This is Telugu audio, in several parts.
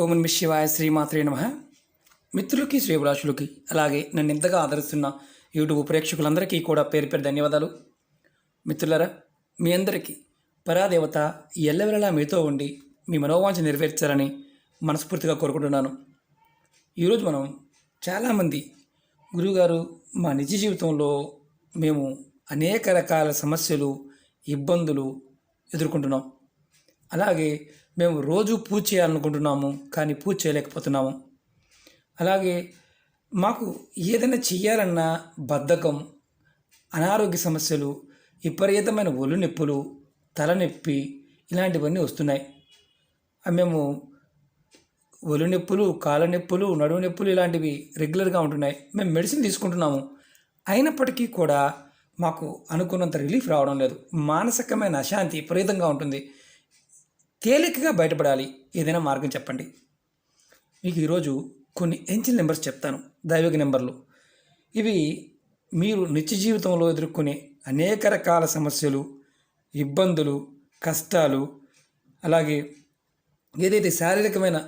ఓం నమః శివాయ శ్రీమాత్రే నమః. మిత్రులకి శ్రేభిలాషులకి అలాగే నన్ను ఇంతగా ఆదరిస్తున్న యూట్యూబ్ ప్రేక్షకులందరికీ కూడా పేరు పేరు ధన్యవాదాలు. మిత్రులారా, మీ అందరికీ పరాదేవత ఎల్లవెల్లలా మీతో ఉండి మీ మనోవాంఛ నెరవేర్చాలని మనస్ఫూర్తిగా కోరుకుంటున్నాను. ఈరోజు మనం చాలామంది గురువుగారు, మా నిజ జీవితంలో మేము అనేక రకాల సమస్యలు, ఇబ్బందులు ఎదుర్కొంటున్నాం. అలాగే మేము రోజు పూజ చేయాలనుకుంటున్నాము, కానీ పూజ చేయలేకపోతున్నాము. అలాగే మాకు ఏదైనా చెయ్యాలన్నా బద్ధకం, అనారోగ్య సమస్యలు, విపరీతమైన ఒళ్ళు నొప్పులు, తలనొప్పి ఇలాంటివన్నీ వస్తున్నాయి. మేము ఒళ్ళు నొప్పులు, కాళ్ళ నొప్పులు, నడుము నొప్పులు ఇలాంటివి రెగ్యులర్గా ఉంటున్నాయి. మేము మెడిసిన్ తీసుకుంటున్నాము, అయినప్పటికీ కూడా మాకు అనుకున్నంత రిలీఫ్ రావడం లేదు. మానసికమైన అశాంతి విపరీతంగా ఉంటుంది. తేలికగా బయటపడాలి, ఏదైనా మార్గం చెప్పండి. మీకు ఈరోజు కొన్ని ఏంజెల్ నెంబర్స్ చెప్తాను, దైవిక నెంబర్లు. ఇవి మీరు నిత్య జీవితంలో ఎదుర్కొనే అనేక రకాల సమస్యలు, ఇబ్బందులు, కష్టాలు, అలాగే ఏదైతే శారీరకమైన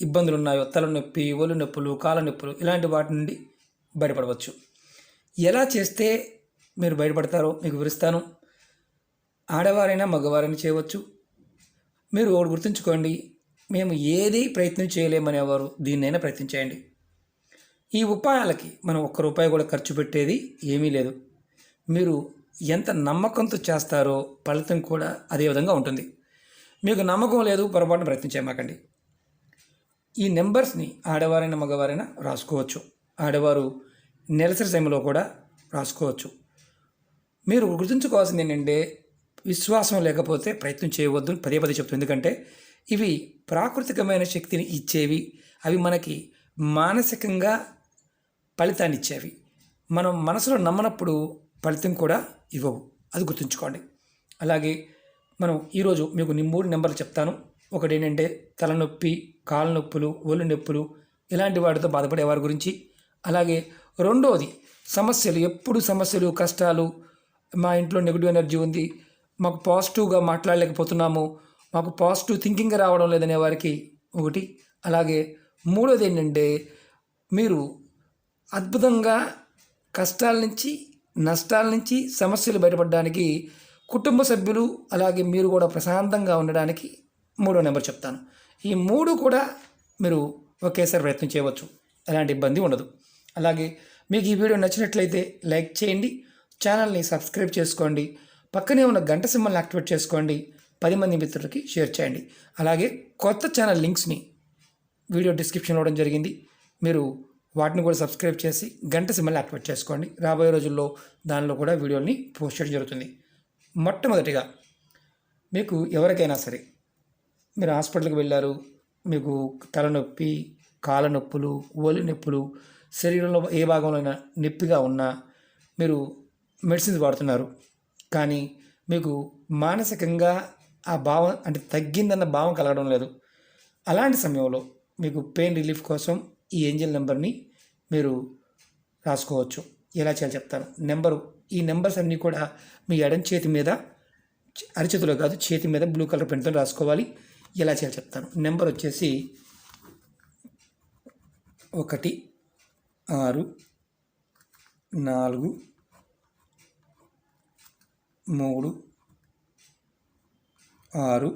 ఇబ్బందులు ఉన్నాయో, తలనొప్పి, ఒళ్ళు నొప్పులు, కాళ్ళ నొప్పులు ఇలాంటి వాటి నుండి బయటపడవచ్చు. ఎలా చేస్తే మీరు బయటపడతారో మీకు వివరిస్తాను. ఆడవారైనా మగవారైనా చేయవచ్చు. మీరు ఒకటి గుర్తుంచుకోండి, మేము ఏది ప్రయత్నం చేయలేమనేవారు దీన్నైనా ప్రయత్నించేయండి. ఈ ఉపాయాలకి మనం ₹1 కూడా ఖర్చు పెట్టేది ఏమీ లేదు. మీరు ఎంత నమ్మకంతో చేస్తారో ఫలితం కూడా అదే విధంగా ఉంటుంది. మీకు నమ్మకం లేదు, పొరపాటున ప్రయత్నించేయమాకండి. ఈ నెంబర్స్ని ఆడవారైనా మగవారైనా రాసుకోవచ్చు. ఆడవారు నెలసరి సమయంలో కూడా రాసుకోవచ్చు. మీరు గుర్తుంచుకోవాల్సింది ఏంటంటే, విశ్వాసం లేకపోతే ప్రయత్నం చేయవద్దు పదే పదే చెప్తుంది. ఎందుకంటే ఇవి ప్రాకృతికమైన శక్తిని ఇచ్చేవి. అవి మనకి మానసికంగా ఫలితాన్ని ఇచ్చేవి. మనం మనసులో నమ్మనప్పుడు ఫలితం కూడా ఇవ్వవు, అది గుర్తుంచుకోండి. అలాగే మనం ఈరోజు మీకు 3 నెంబర్లు చెప్తాను. ఒకటి ఏంటంటే తలనొప్పి, కాళ్ళ నొప్పులు, ఒళ్ళు నొప్పులు ఇలాంటి వాటితో బాధపడే వారి గురించి. అలాగే రెండోది సమస్యలు, ఎప్పుడు సమస్యలు, కష్టాలు, మా ఇంట్లో నెగిటివ్ ఎనర్జీ ఉంది, మాకు పాజిటివ్గా మాట్లాడలేకపోతున్నాము, మాకు పాజిటివ్ థింకింగ్ రావడం లేదనే వారికి ఒకటి. అలాగే మూడోది ఏంటంటే మీరు అద్భుతంగా కష్టాల నుంచి, నష్టాల నుంచి, సమస్యలు బయటపడడానికి, కుటుంబ సభ్యులు అలాగే మీరు కూడా ప్రశాంతంగా ఉండడానికి 3వ నెంబర్ చెప్తాను. ఈ 3 కూడా మీరు ఒకేసారి ప్రయత్నం చేయవచ్చు, ఎలాంటి ఇబ్బంది ఉండదు. అలాగే మీకు ఈ వీడియో నచ్చినట్లయితే లైక్ చేయండి, ఛానల్ని సబ్స్క్రైబ్ చేసుకోండి, పక్కనే ఉన్న గంట సింబల్ని యాక్టివేట్ చేసుకోండి, 10 మంది మిత్రులకి షేర్ చేయండి. అలాగే కొత్త ఛానల్ లింక్స్ని వీడియో డిస్క్రిప్షన్లో ఇవ్వడం జరిగింది. మీరు వాటిని కూడా సబ్స్క్రైబ్ చేసి గంట సింబల్ని యాక్టివేట్ చేసుకోండి. రాబోయే రోజుల్లో దానిలో కూడా వీడియోని పోస్ట్ చేయడం జరుగుతుంది. మొట్టమొదటిగా మీకు ఎవరికైనా సరే, మీరు హాస్పిటల్కి వెళ్ళారు, మీకు తలనొప్పి, కాళ్ళ నొప్పులు, ఒళ్ళు నొప్పులు, శరీరంలో ఏ భాగంలో అయినా నొప్పిగా ఉన్నా మీరు మెడిసిన్స్ వాడుతున్నారు, కానీ మీకు మానసికంగా ఆ భావం అంటే తగ్గిందన్న భావం కలగడం లేదు. అలాంటి సమయంలో మీకు పెయిన్ రిలీఫ్ కోసం ఈ ఏంజెల్ నెంబర్ని మీరు రాసుకోవచ్చు. ఎలా చేయాలో చెప్తాను. ఈ నెంబర్స్ అన్నీ కూడా మీ ఎడం చేతి మీద, అరిచేతిలో కాదు చేతి మీద బ్లూ కలర్ పెన్తో రాసుకోవాలి. ఎలా చేయాలో చెప్తాను. నెంబర్ వచ్చేసి 1 6 4 3 6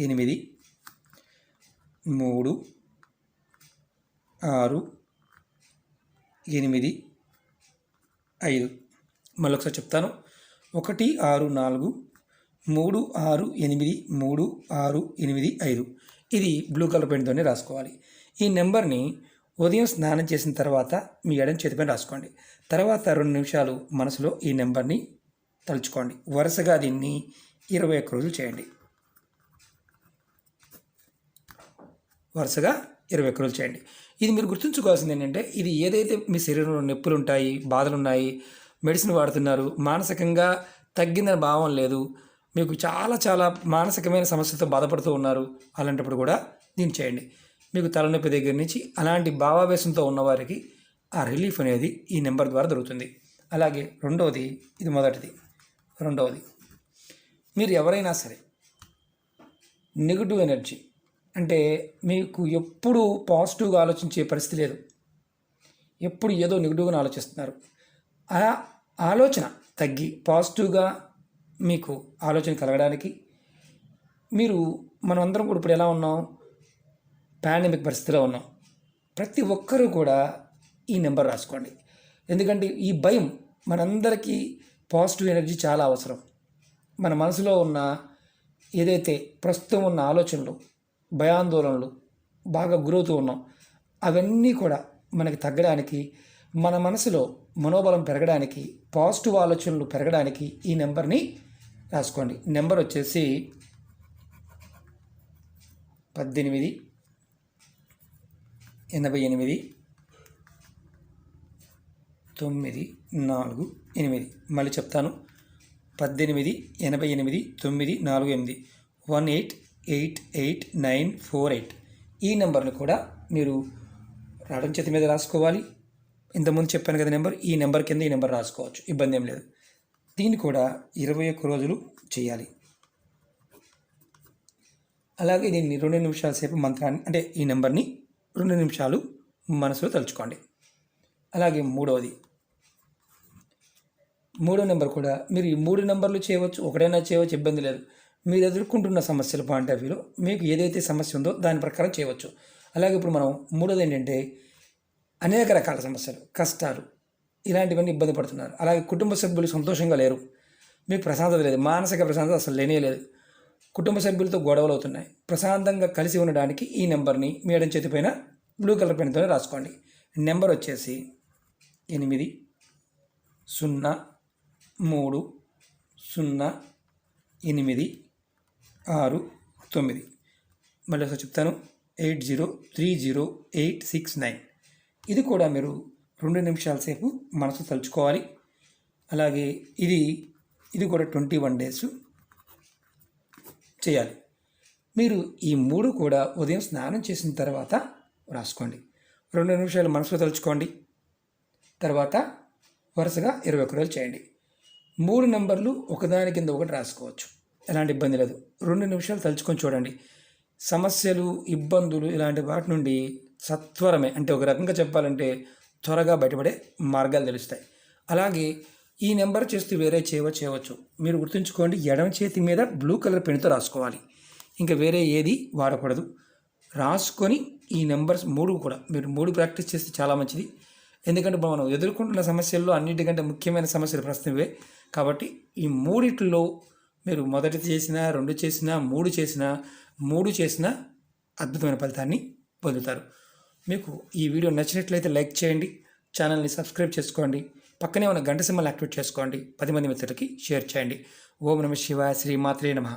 8 3 6 8 5. మళ్ళీ ఒకసారి చెప్తాను. 1 6 4 3 6 8 3 6 8 5. ఇది బ్లూ కలర్ పెన్తోనే రాసుకోవాలి. ఈ నెంబర్ని ఉదయం స్నానం చేసిన తర్వాత మీ ఎడం చేతిపైన రాసుకోండి. తర్వాత 2 నిమిషాలు మనసులో ఈ నెంబర్ని తలుచుకోండి. వరుసగా దీన్ని 21 రోజులు చేయండి. వరుసగా 21 రోజులు చేయండి. ఇది మీరు గుర్తుంచుకోవాల్సింది ఏంటంటే, ఇది ఏదైతే మీ శరీరంలో నొప్పులు ఉంటాయి, బాధలు ఉన్నాయి, మెడిసిన్ వాడుతున్నారు, మానసికంగా తగ్గిన భావం లేదు, మీకు చాలా చాలా మానసికమైన సమస్యలతో బాధపడుతూ ఉన్నారు, అలాంటప్పుడు కూడా దీన్ని చేయండి. మీకు తలనొప్పి దగ్గర నుంచి అలాంటి భావావేశంతో ఉన్నవారికి ఆ రిలీఫ్ అనేది ఈ నెంబర్ ద్వారా దొరుకుతుంది. అలాగే రెండవది, ఇది మొదటిది. రెండవది, మీరు ఎవరైనా సరే నెగిటివ్ ఎనర్జీ అంటే మీకు ఎప్పుడు పాజిటివ్గా ఆలోచించే పరిస్థితి లేదు, ఎప్పుడు ఏదో నెగిటివ్గా ఆలోచిస్తున్నారు. ఆ ఆలోచన తగ్గి పాజిటివ్గా మీకు ఆలోచన కలగడానికి మనం అందరం కూడా ఇప్పుడు ఎలా ఉన్నాం, పాండమిక్ పరిస్థితిలో ఉన్నాం. ప్రతి ఒక్కరూ కూడా ఈ నెంబర్ రాసుకోండి. ఎందుకంటే ఈ భయం మనందరికీ పాజిటివ్ ఎనర్జీ చాలా అవసరం. మన మనసులో ఉన్న ఏదైతే ప్రస్తుతం ఉన్న ఆలోచనలు, భయాందోళనలు బాగా గురవుతూ ఉన్నాం, అవన్నీ కూడా మనకి తగ్గడానికి, మన మనసులో మనోబలం పెరగడానికి, పాజిటివ్ ఆలోచనలు పెరగడానికి ఈ నెంబర్ని రాసుకోండి. నెంబర్ వచ్చేసి 18 88 948. మళ్ళీ చెప్తాను, 18 88 948 1888948. ఈ నెంబర్ని కూడా మీరు రావడం చేతి మీద రాసుకోవాలి. ఇంతకుముందు చెప్పాను కదా నెంబర్, ఈ నెంబర్ కింద ఈ నెంబర్ రాసుకోవచ్చు, ఇబ్బంది ఏం లేదు. దీన్ని కూడా 21 రోజులు చేయాలి. అలాగే దీన్ని 2 నిమిషాల సేపు మంత్రాన్ని అంటే ఈ నెంబర్ని 2 నిమిషాలు మనసులో తలుచుకోండి. అలాగే మూడో నెంబర్ కూడా మీరు ఈ 3 నెంబర్లు చేయవచ్చు, ఒకటైనా చేయవచ్చు, ఇబ్బంది లేదు. మీరు ఎదుర్కొంటున్న సమస్యల పాయింట్ ఆఫ్ వ్యూలో మీకు ఏదైతే సమస్య ఉందో దాని ప్రకారం చేయవచ్చు. అలాగే ఇప్పుడు మనం మూడోది ఏంటంటే అనేక రకాల సమస్యలు, కష్టాలు, ఇలాంటివన్నీ ఇబ్బంది పడుతున్నారు. అలాగే కుటుంబ సభ్యులు సంతోషంగా లేరు, మీకు ప్రశాంతత లేదు, మానసిక ప్రశాంతత అసలు లేనే లేదు, కుటుంబ సభ్యులతో గొడవలు అవుతున్నాయి. ప్రశాంతంగా కలిసి ఉండడానికి ఈ నెంబర్ని మీ ఎడమ చేతి పైన బ్లూ కలర్ పెన్తోనే రాసుకోండి. నెంబర్ వచ్చేసి 8 0 3 0 8 6 9. మళ్ళీ ఒకసారి చెప్తాను, 80300869. ఇది కూడా మీరు 2 నిమిషాల సేపు మనసు తలుచుకోవాలి. అలాగే ఇది కూడా 21 డేస్ చేయాలి. మీరు ఈ 3 కూడా ఉదయం స్నానం చేసిన తర్వాత రాసుకోండి. 2 నిమిషాలు మనసులో తలుచుకోండి, తర్వాత వరుసగా 21 రోజులు చేయండి. 3 నెంబర్లు ఒకదాని కింద ఒకటి రాసుకోవచ్చు, ఎలాంటి ఇబ్బంది లేదు. 2 నిమిషాలు తలుచుకొని చూడండి. సమస్యలు, ఇబ్బందులు ఇలాంటి వాటి నుండి సత్వరమే, అంటే ఒక రకంగా చెప్పాలంటే త్వరగా బయటపడే మార్గాలు తెలుస్తాయి. అలాగే ఈ నెంబర్ చేస్తూ వేరే చేయవచ్చు. మీరు గుర్తుంచుకోండి, ఎడమ చేతి మీద బ్లూ కలర్ పెన్తో రాసుకోవాలి, ఇంకా వేరే ఏది వాడకూడదు. రాసుకొని ఈ నెంబర్స్ 3 కూడా మీరు 3 ప్రాక్టీస్ చేస్తే చాలా మంచిది. ఎందుకంటే మనం ఎదుర్కొంటున్న సమస్యల్లో అన్నిటికంటే ముఖ్యమైన సమస్యలు ప్రస్తుతం ఇవే. కాబట్టి ఈ 3 మీరు మొదటి చేసినా, 2 చేసినా, 3 చేసినా అద్భుతమైన ఫలితాన్ని పొందుతారు. మీకు ఈ వీడియో నచ్చినట్లయితే లైక్ చేయండి, ఛానల్ని సబ్స్క్రైబ్ చేసుకోండి, పక్కనే ఉన్న గంట సింబల్ యాక్టివేట్ చేసుకోండి, 10 మంది మిత్రులకి షేర్ చేయండి. ఓం నమః శివాయ, శ్రీమాత్రే నమః.